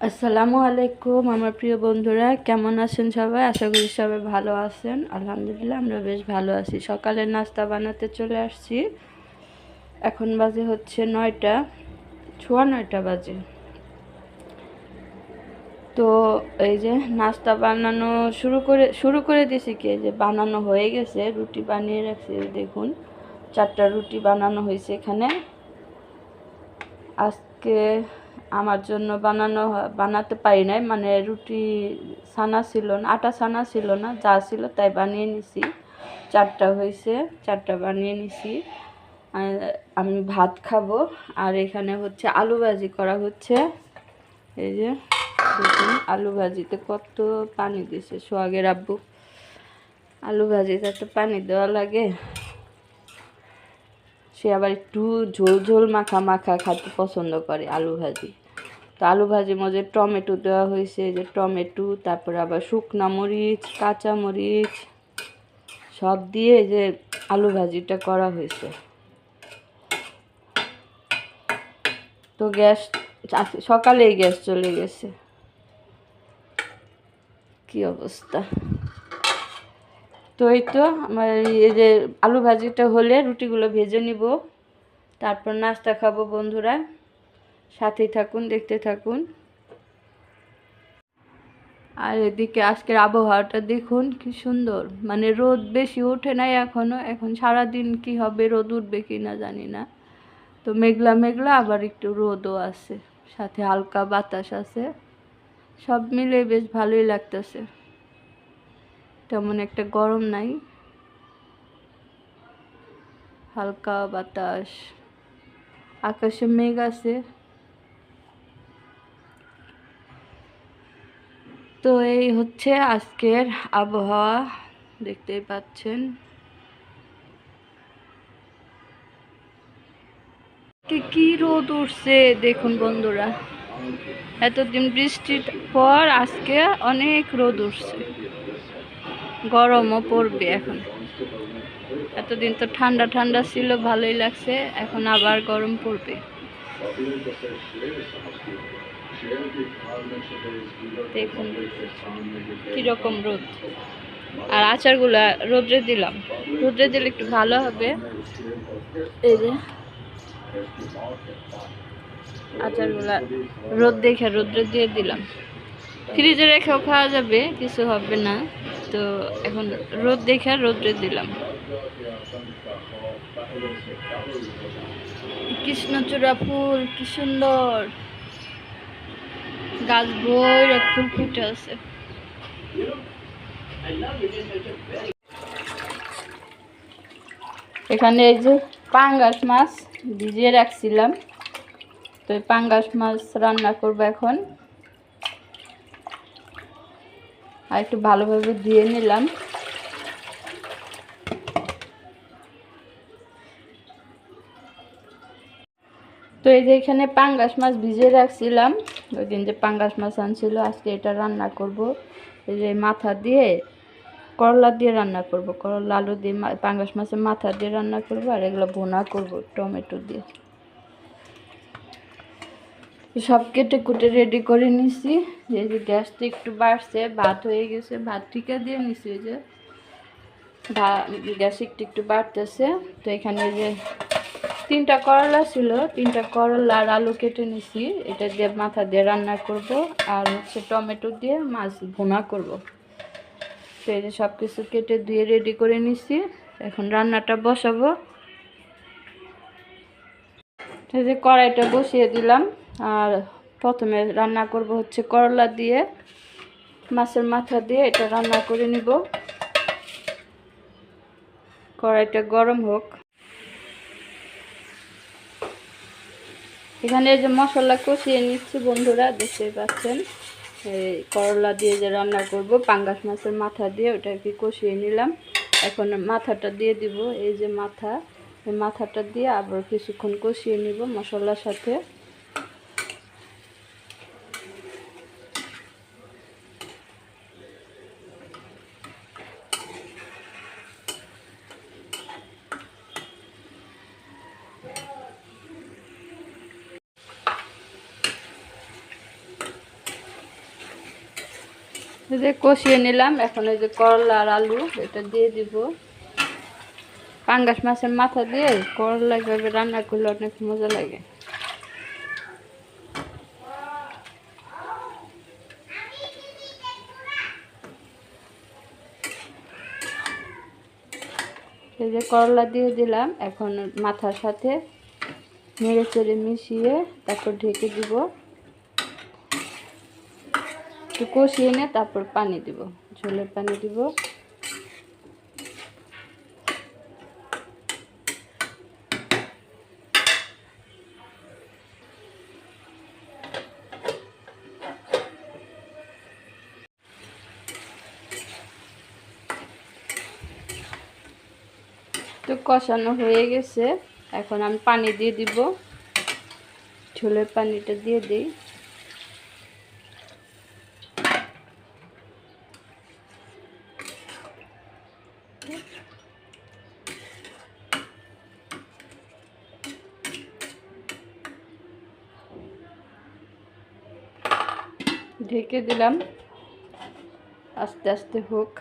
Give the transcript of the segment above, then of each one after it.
আসসালামু আলাইকুম আমার প্রিয় বন্ধুরা, কেমন আছেন সবাই? আশা করি সবাই ভালো আছেন। আলহামদুলিল্লাহ আমরা বেশ ভালো আছি। সকালের নাস্তা বানাতে চলে আসছি। এখন বাজে হচ্ছে 9টা, সোয়া 9টা বাজে। তো এই যে নাস্তা বানানো শুরু করে দিয়েছি, কি যে বানানো হয়ে গেছে। রুটি বানিয়ে রাখছি, দেখুন 4টা রুটি বানানো হয়েছে এখানে। আজকে আমার জন্য বানাতে পারি নাই, মানে রুটি ছানা ছিল না, আটা ছানা ছিল না, যা ছিল তাই বানিয়ে নিছি। 4টা হয়েছে, 4টা বানিয়ে নিছি। আমি ভাত খাবো। আর এখানে হচ্ছে আলু ভাজি করা হচ্ছে। এই যে দেখুন, আলু ভাজিতে কত পানি দিছে সোহাগের আব্বু। আলু ভাজিতে তো পানি দেওয়া লাগে, সে আবার একটু ঝোল ঝোল মাখা মাখা খেতে পছন্দ করে আলু ভাজি। তো আলু ভাজির মধ্যে টমেটো দেওয়া হয়েছে, যে টমেটো, তারপর আবার শুকনা মরিচ, কাঁচা মরিচ সব দিয়ে যে আলু ভাজিটা করা হয়েছে। তো সকালেই গ্যাস চলে গেছে, কি অবস্থা। তো এই তো আমার এই যে আলু ভাজিটা হলে রুটিগুলো ভেজে নিব, তারপর নাস্তা খাবো বন্ধুরা। সাথেই থাকুন, দেখতে থাকুন। আর এদিকে আজকের আবহাওয়াটা দেখুন কি সুন্দর, মানে রোদ বেশি ওঠে নাই এখনো, এখন সারাদিন কি হবে, রোদ উঠবে কি না জানি না। তো মেঘলা মেঘলা, আবার একটু রোদও আছে, সাথে হালকা বাতাস আছে। সব মিলে বেশ ভালোই লাগতেছে, তেমন একটা গরম নাই, হালকা বাতাস, আকাশে মেঘ আছে। তো এই হচ্ছে আজকের আবহাওয়া, দেখতেই পাচ্ছেন। কি রোদ উঠছে দেখুন বন্ধুরা, এতদিন বৃষ্টির পর আজকে অনেক রোদ উঠছে। গরমও পড়বে এখন। এতদিন তো ঠান্ডা ঠান্ডা ছিল, ভালোই লাগছে, এখন আবার গরম পড়বে। দেখুন কিরকম রোদ। আর আচারগুলা রোদ্রে দিলাম, রোদ্রে দিলে একটু ভালো হবে। এই যে আচারগুলা রোদ দেখে রোদ্রে দিয়ে দিলাম। ফ্রিজে রেখেও খাওয়া যাবে, কিছু হবে না। তো এখন রোদ দেখে রোদ্রে দিলাম। কৃষ্ণচূড়া ফুল কি সুন্দর, গাছ ভরে ফুল ফুটে আছে। এখানে এই যে পাঙ্গাস মাছ ভিজিয়ে রাখছিলাম, তো এই পাঙ্গাস মাছ রান্না করবো এখন। আর একটু ভালোভাবে ধুয়ে নিলাম। তো এই যে এখানে পাঙ্গাস মাছ ভিজিয়ে রাখছিলাম, ওই দিন যে পাঙ্গাস মাছ আনছিল, আজকে এটা রান্না করব। এই যে মাথা দিয়ে, করলা দিয়ে রান্না করব, করলা আলু দিয়ে পাঙ্গাস মাছের মাথা দিয়ে রান্না করব। আর এগুলো ভুনা করব টমেটো দিয়ে। সব কেটে কুটে রেডি করে নিছি। এই যে গ্যাসটা একটু বাড়ছে, ভাত হয়ে গেছে, ভাত ঠিকা দিয়ে নিছি। এই যে গ্যাস একটু একটু বাড়তেছে। তো এখানে যে 3টা করলা ছিল, 3টা করলা আর আলু কেটে নিছি, এটা দিয়ে মাথা দিয়ে রান্না করব। আর হচ্ছে টমেটো দিয়ে মাছ ভুনা করব। তো এই যে সব কিছু কেটে দিয়ে রেডি করে নিছি, এখন রান্নাটা বসাবো। এই যে কড়াইটা বসিয়ে দিলাম। আর প্রথমে রান্না করব হচ্ছে করলা দিয়ে মাছের মাথা দিয়ে, এটা রান্না করে নিব। কড়াইটা গরম হোক। এখানে এই যে মশলা কষিয়ে নিচ্ছি বন্ধুরা, দেখতেই পাচ্ছেন। এই করলা দিয়ে যে রান্না করব পাঙ্গাস মাছের মাথা দিয়ে, ওটাকে কষিয়ে নিলাম। এখন মাথাটা দিয়ে দিব, এই যে মাথা, এই মাথাটা দিয়ে আবার কিছুক্ষণ কষিয়ে নিব মশলার সাথে। এই যে কষিয়ে নিলাম। এখন এই যে করলা আর আলু এটা দিয়ে দিব। পাঙ্গাস মাছের মাথা দিয়ে করলা এভাবে রান্না করলে অনেক মজা লাগে। এই যে করলা দিয়ে দিলাম। এখন মাথার সাথে নেড়ে চেড়ে মিশিয়ে তারপর ঢেকে দিব। একটু কষিয়ে নিয়ে তারপর পানি দিব, ঝোলের পানি দিব। তো কষানো হয়ে গেছে। এখন আমি পানি দিয়ে দিব। ঝোলের পানিটা দিয়ে দিই। ঢেকে দিলাম, আস্তে আস্তে হোক।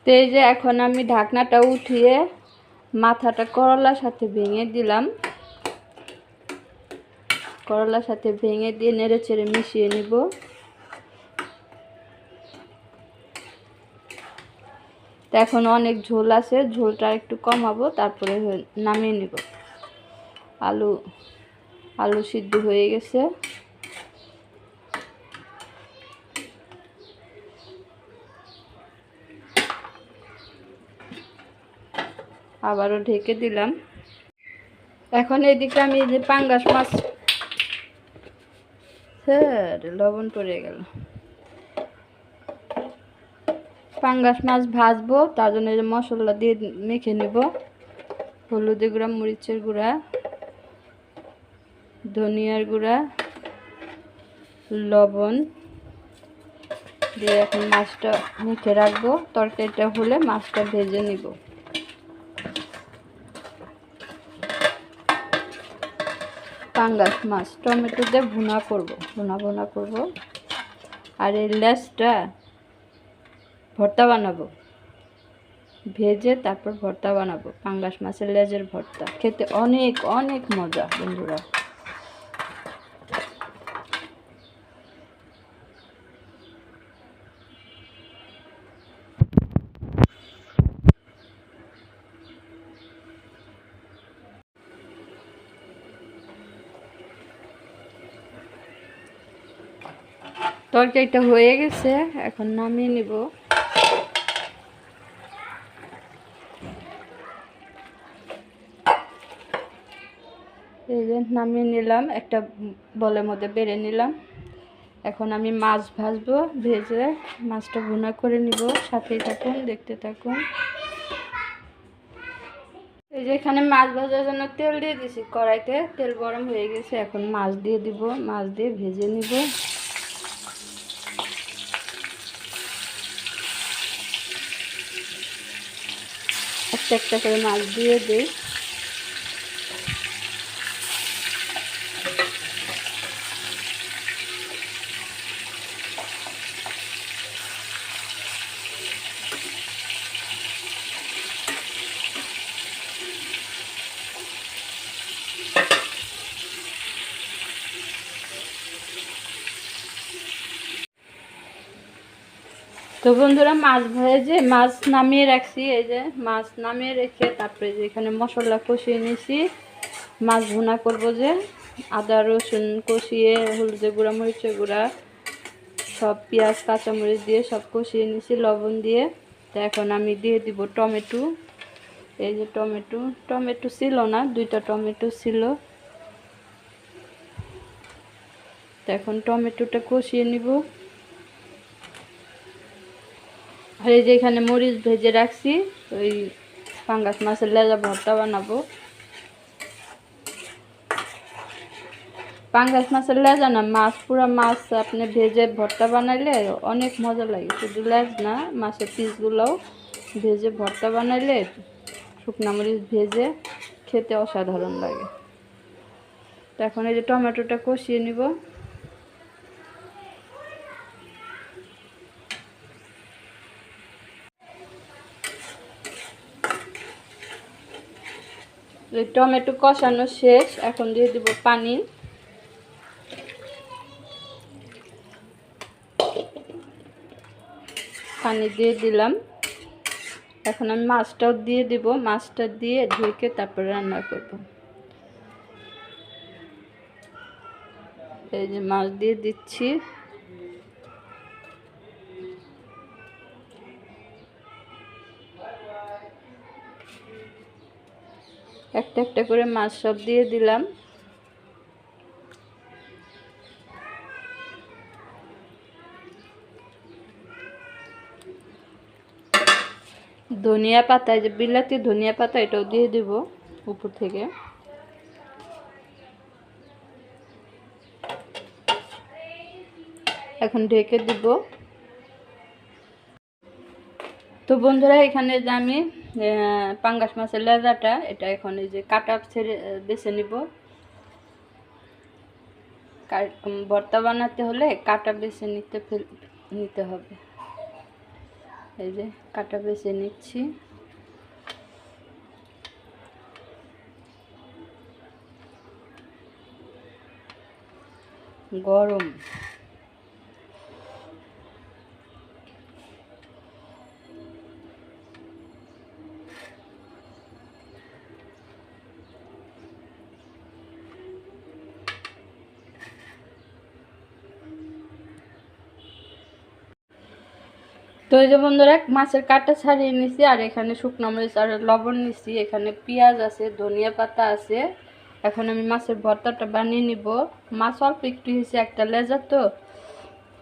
তো এই যে এখন আমি ঢাকনাটা উঠিয়ে মাথাটা করলার সাথে ভেঙে দিলাম। করলার সাথে ভেঙে দিয়ে নেড়ে চেড়ে মিশিয়ে নিব। তো এখন অনেক ঝোল আছে, ঝোলটা একটু কমাবো, তারপরে নামিয়ে নিব। আলু সিদ্ধ হয়ে গেছে। আবারও ঢেকে দিলাম। এখন এদিকে আমি যে পাঙ্গাস মাছ, লবণ পড়ে গেল। পাঙ্গাস মাছ ভাজবো, তার জন্য মশলা দিয়ে মেখে নেব। হলুদের গুঁড়া, মরিচের গুঁড়া, ধনিয়ার গুঁড়া, লবণ দিয়ে এখন মাছটা মেখে রাখবো। তরকারিটা হলে মাছটা ভেজে নিব। পাঙ্গাস মাছ টমেটো দিয়ে ভুনা করব। আর এই লেজটা ভর্তা বানাবো, ভেজে তারপর ভর্তা বানাবো। পাঙ্গাস মাছের লেজের ভর্তা খেতে অনেক অনেক মজা বন্ধুরা। তরকারিটা হয়ে গেছে, এখন নামিয়ে নিব। এই যে নামিয়ে নিলাম, একটা বলের মধ্যে বেড়ে নিলাম। এখন আমি মাছ ভাজবো, ভেজে মাছটা ভুনা করে নিব। সাথেই থাকুন, দেখতে থাকুন। এই যে এখানে মাছ ভাজার জন্য তেল দিয়ে দিছি কড়াইতে। তেল গরম হয়ে গেছে, এখন মাছ দিয়ে দিব। মাছ দিয়ে ভেজে নিব। একটা একটা করে মাছ দিয়ে দিই। তো বন্ধুরা, মাছ ভেজে মাছ নামিয়ে রাখছি। এই যে মাছ নামিয়ে রেখে তারপরে যে এখানে মশলা কষিয়ে নিয়েছি। মাছ ভুনা করবো, যে আদা রসুন কষিয়ে, হলুদের গুঁড়া, মরিচের গুঁড়া, সব পেঁয়াজ কাঁচামরিচ দিয়ে সব কষিয়ে নিয়েছি লবণ দিয়ে। তো এখন আমি দিয়ে দিব টমেটো। এই যে টমেটো ছিল না, 2টা টমেটো ছিল। তো এখন টমেটোটা কষিয়ে নিব। আর এই যে এখানে মরিচ ভেজে রাখছি, ওই পাঙ্গাস মাছের লেজা ভর্তা বানাবো। পাঙ্গাস মাছের লেজা না, মাছ, পুরো মাছ আপনি ভেজে ভর্তা বানাইলে অনেক মজা লাগে। শুধু লেজ না, মাছের পিসগুলোও ভেজে ভর্তা বানাইলে শুকনা মরিচ ভেজে খেতে অসাধারণ লাগে। তো এখন এই যে টমেটোটা কষিয়ে নিব। টমেটো কষানো শেষ, এখন দিয়ে দিব পানি। পানি দিয়ে দিলাম। এখন আমি মাছটাও দিয়ে দিব, মাছটা দিয়ে ঢেকে তারপরে রান্না করব। এই যে মাছ দিয়ে দিচ্ছি। একটা একটা করে মাছ সব দিয়ে দিলাম। ধনিয়া পাতা, যে বিলাতি ধনিয়া পাতা, এটাও দিয়ে দিব উপর থেকে। এখন ঢেকে দিব। তো বন্ধুরা, এখানে যে আমি পাঙ্গাস মাছের লেজাটা, এটা এখন এই যে কাটা ছেড়ে বেছে নিব। ভর্তা বানাতে হলে কাটা বেছে নিতে হবে। এই যে কাটা বেছে নিচ্ছি। গরম তো এই যে বন্ধুরা, মাছের কাটা ছাড়িয়ে নিছি, আর এখানে শুকনো মরিচ আর লবণ নিছি, এখানে পেঁয়াজ আছে, ধনিয়া পাতা আছে। এখন আমি মাছের ভর্তাটা বানিয়ে নিব। মাছ অল্প একটু হয়েছে, একটা লেজা তো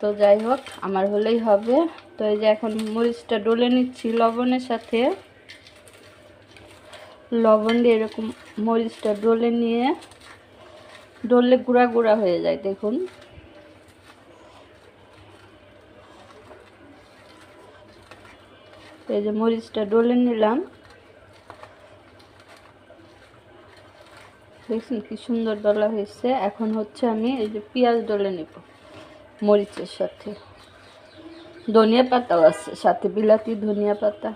তো যাই হোক, আমার হলেই হবে। তো এই যে এখন মরিচটা ডলে নিচ্ছি লবণের সাথে। লবণ দিয়ে এরকম মরিচটা ডলে নিয়ে, ডললে গুঁড়া গুঁড়া হয়ে যায়, দেখুন। এই যে মরিচটা ডলে নিলাম, দেখছেন কি সুন্দর ডলা হয়েছে। এখন হচ্ছে আমি এই যে পেঁয়াজ ডলে নেব মরিচের সাথে। ধনিয়া পাতাও আছে সাথে, বিলাতি ধনিয়া পাতা।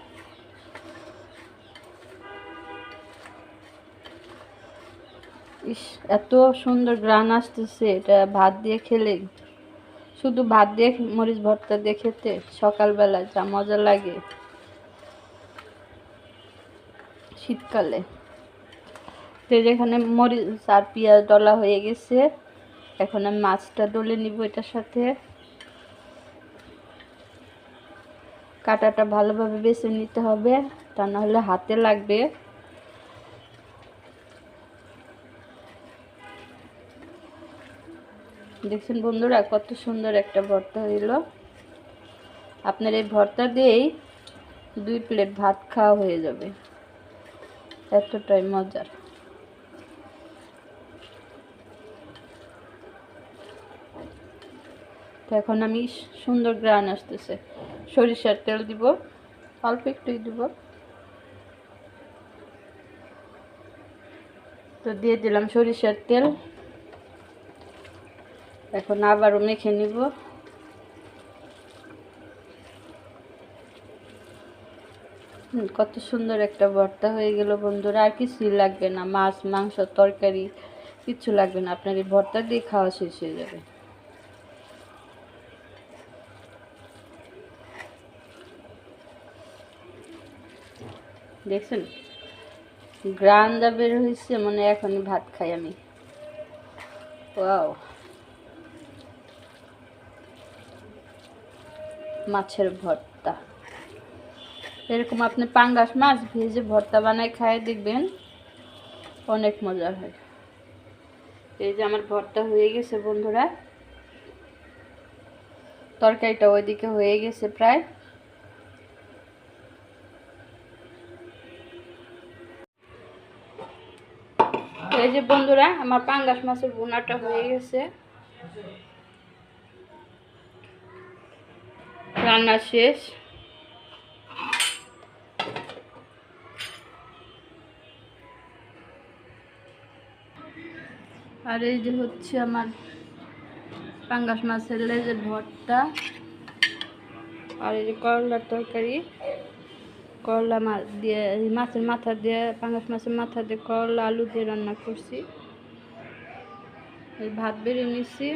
ইস, এত সুন্দর গ্রান আসতেছে, এটা ভাত দিয়ে খেলে, শুধু ভাত দিয়ে মরিচ ভর্তা দিয়ে খেতে সকালবেলা যা মজা লাগে শীতকালে। তো যেখানে মরিচ আর পেঁয়াজ ডলা হয়ে গেছে, এখন আমি মাছটা ডলে নিব এটার সাথে। কাটাটা ভালোভাবে বেছে নিতে হবে, তা না হলে হাতে লাগবে। দেখছেন বন্ধুরা, কত সুন্দর একটা ভর্তা হইল। আপনার এই ভর্তা দিয়েই 2 প্লেট ভাত খাওয়া হয়ে যাবে, এতটাই মজার। তো এখন আমি সুন্দর গ্রান আসতেছে, সরিষার তেল দিব, অল্প একটুই দিব। তো দিয়ে দিলাম সরিষার তেল। এখন আবারও মেখে নিব। কত সুন্দর একটা ভর্তা হয়ে গেল বন্ধুরা। আর কিছুই লাগবে না, মাছ মাংস তরকারি কিছু লাগবে না, আপনার এই ভর্তা দিয়ে খাওয়া শেষ হয়ে যাবে। দেখছেন গ্রান যা বের হয়েছে, মনে এখনই ভাত খাই আমি। ওয়াও, মাছের ভর্তা। এরকম আপনি পাঙ্গাস মাছ ভেজে ভর্তা বানায় খায় দেখবেন, অনেক মজা হয়। এই যে আমার ভর্তা হয়ে গেছে বন্ধুরা, তরকারিটা ওইদিকে হয়ে গেছে প্রায়। এই যে বন্ধুরা, আমার পাঙ্গাস মাছের ভুনাটা হয়ে গেছে, রান্না শেষ। আর এই যে হচ্ছে আমার পাঙ্গাস মাছের লেজের ভর্তা, আর এই যে করলার তরকারি, করলা মাছ দিয়ে মাছের মাথা দিয়ে, পাঙ্গাস মাছের মাথা দিয়ে করলা আলু দিয়ে রান্না করছি। এই ভাত বেড়ে নিচ্ছি।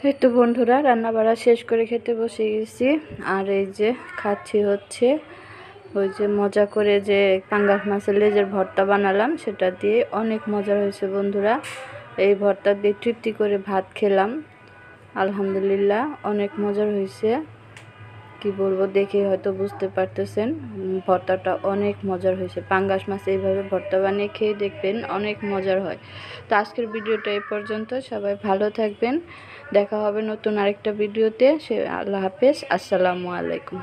এই তো বন্ধুরা রান্না বাড়া শেষ করে খেতে বসে গেছি। আর এই যে খাচ্ছি হচ্ছে ওই যে মজা করে যে পাঙ্গাস মাছের লেজের ভর্তা বানালাম, সেটা দিয়ে অনেক মজা হয়েছে বন্ধুরা। এই ভর্তা দিয়ে তৃপ্তি করে ভাত খেলাম, আলহামদুলিল্লাহ অনেক মজার হয়েছে। কি বলবো, দেখে হয়তো বুঝতে পারতেছেন ভর্তাটা অনেক মজার হয়েছে। পাঙ্গাস মাছ এইভাবে ভর্তা বানিয়ে খেয়ে দেখবেন, অনেক মজার হয়। তো আজকের ভিডিওটা এই পর্যন্ত, সবাই ভালো থাকবেন, দেখা হবে নতুন আরেকটা ভিডিওতে। আল্লাহ হাফেজ, আসসালামু আলাইকুম।